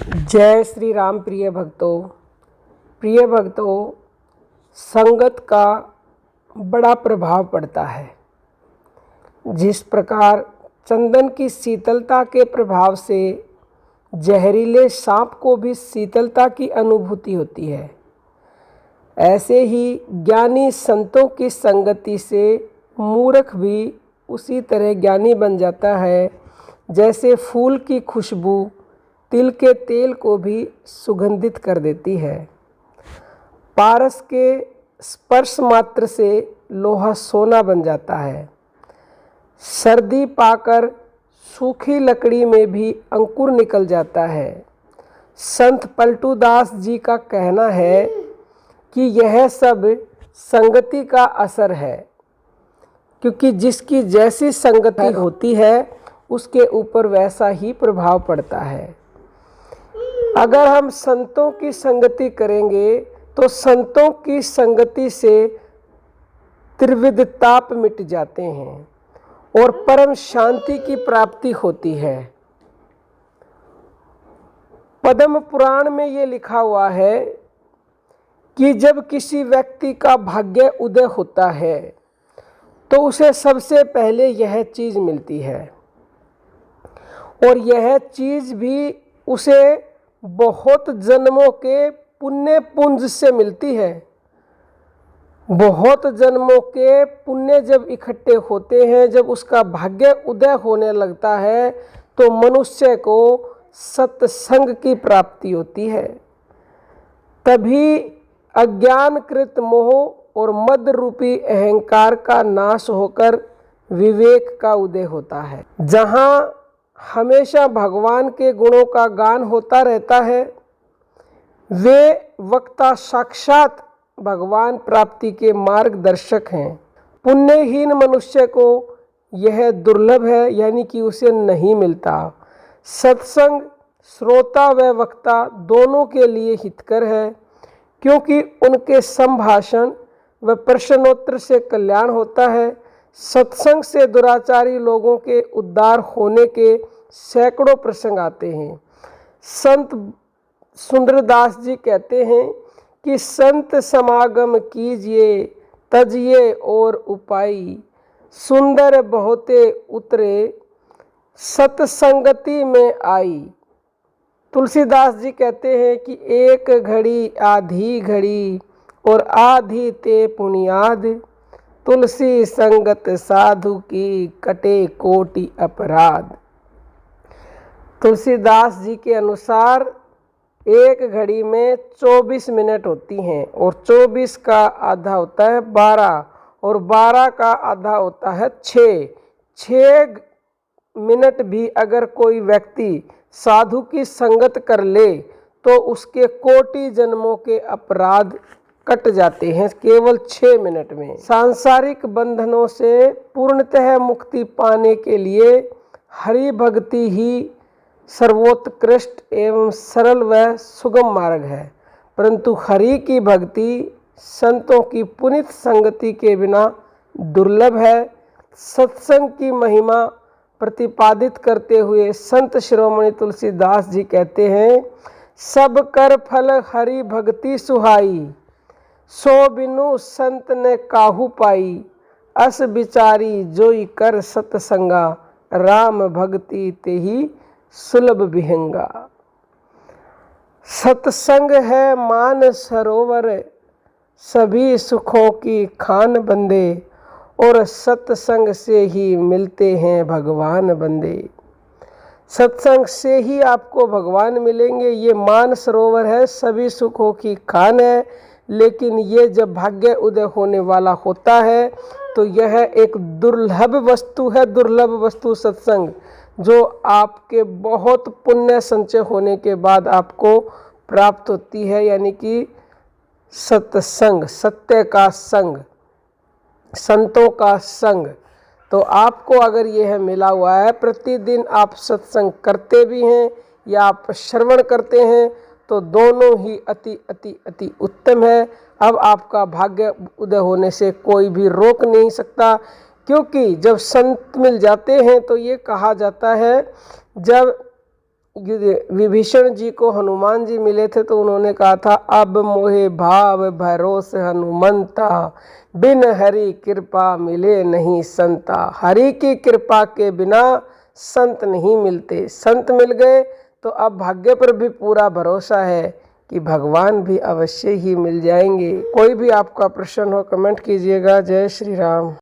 जय श्री राम। प्रिय भक्तों, संगत का बड़ा प्रभाव पड़ता है। जिस प्रकार चंदन की शीतलता के प्रभाव से जहरीले सांप को भी शीतलता की अनुभूति होती है, ऐसे ही ज्ञानी संतों की संगति से मूर्ख भी उसी तरह ज्ञानी बन जाता है, जैसे फूल की खुशबू तिल के तेल को भी सुगंधित कर देती है। पारस के स्पर्श मात्र से लोहा सोना बन जाता है। सर्दी पाकर सूखी लकड़ी में भी अंकुर निकल जाता है। संत पलटू दास जी का कहना है कि यह सब संगति का असर है, क्योंकि जिसकी जैसी संगति होती है उसके ऊपर वैसा ही प्रभाव पड़ता है। अगर हम संतों की संगति करेंगे तो संतों की संगति से त्रिविध ताप मिट जाते हैं और परम शांति की प्राप्ति होती है। पद्म पुराण में ये लिखा हुआ है कि जब किसी व्यक्ति का भाग्य उदय होता है तो उसे सबसे पहले यह चीज मिलती है, और यह चीज भी उसे बहुत जन्मों के पुण्य पुंज से मिलती है। बहुत जन्मों के पुण्य जब इकट्ठे होते हैं, जब उसका भाग्य उदय होने लगता है, तो मनुष्य को सत्संग की प्राप्ति होती है। तभी अज्ञानकृत मोह और मद रूपी अहंकार का नाश होकर विवेक का उदय होता है। जहाँ हमेशा भगवान के गुणों का गान होता रहता है, वे वक्ता साक्षात भगवान प्राप्ति के मार्गदर्शक हैं। पुण्यहीन मनुष्य को यह दुर्लभ है, यानी कि उसे नहीं मिलता। सत्संग श्रोता व वक्ता दोनों के लिए हितकर है, क्योंकि उनके संभाषण व प्रश्नोत्तर से कल्याण होता है। सत्संग से दुराचारी लोगों के उद्धार होने के सैकड़ों प्रसंग आते हैं। संत सुंदरदास जी कहते हैं कि संत समागम कीजिए तजिए और उपाई, सुंदर बहुते उतरे सत्संगति में आई। तुलसीदास जी कहते हैं कि एक घड़ी आधी घड़ी और आधी ते पुनियाद, तुलसी संगत साधु की कटे कोटि अपराध। तुलसीदास जी के अनुसार एक घड़ी में 24 मिनट होती हैं, और 24 का आधा होता है 12, और 12 का आधा होता है 6। 6 मिनट भी अगर कोई व्यक्ति साधु की संगत कर ले तो उसके कोटि जन्मों के अपराध कट जाते हैं केवल 6 मिनट में। सांसारिक बंधनों से पूर्णतः मुक्ति पाने के लिए हरि भक्ति ही सर्वोत्कृष्ट एवं सरल व सुगम मार्ग है, परंतु हरि की भक्ति संतों की पुनीत संगति के बिना दुर्लभ है। सत्संग की महिमा प्रतिपादित करते हुए संत शिरोमणि तुलसीदास जी कहते हैं, सब कर फल हरि भक्ति सुहाई, सो बिनु संत ने काहू पाई, अस बिचारी जोई कर सत्संगा, राम भक्ति तेहि सुलभ विहंगा। सत्संग है मान सरोवर, सभी सुखों की खान बंदे, और सत्संग से ही मिलते हैं भगवान बंदे। सत्संग से ही आपको भगवान मिलेंगे। ये मान सरोवर है, सभी सुखों की खान है, लेकिन ये जब भाग्य उदय होने वाला होता है तो यह एक दुर्लभ वस्तु है। दुर्लभ वस्तु सत्संग, जो आपके बहुत पुण्य संचय होने के बाद आपको प्राप्त होती है, यानी कि सत्संग, सत्य का संग, संतों का संग। तो आपको अगर यह मिला हुआ है, प्रतिदिन आप सत्संग करते भी हैं या आप श्रवण करते हैं, तो दोनों ही अति अति अति उत्तम है। अब आपका भाग्य उदय होने से कोई भी रोक नहीं सकता, क्योंकि जब संत मिल जाते हैं तो ये कहा जाता है, जब विभीषण जी को हनुमान जी मिले थे तो उन्होंने कहा था, अब मोहे भाव भरोस हनुमंता, बिन हरि कृपा मिले नहीं संता। हरि की कृपा के बिना संत नहीं मिलते। संत मिल गए तो अब भाग्य पर भी पूरा भरोसा है कि भगवान भी अवश्य ही मिल जाएंगे। कोई भी आपका प्रश्न हो कमेंट कीजिएगा। जय श्री राम।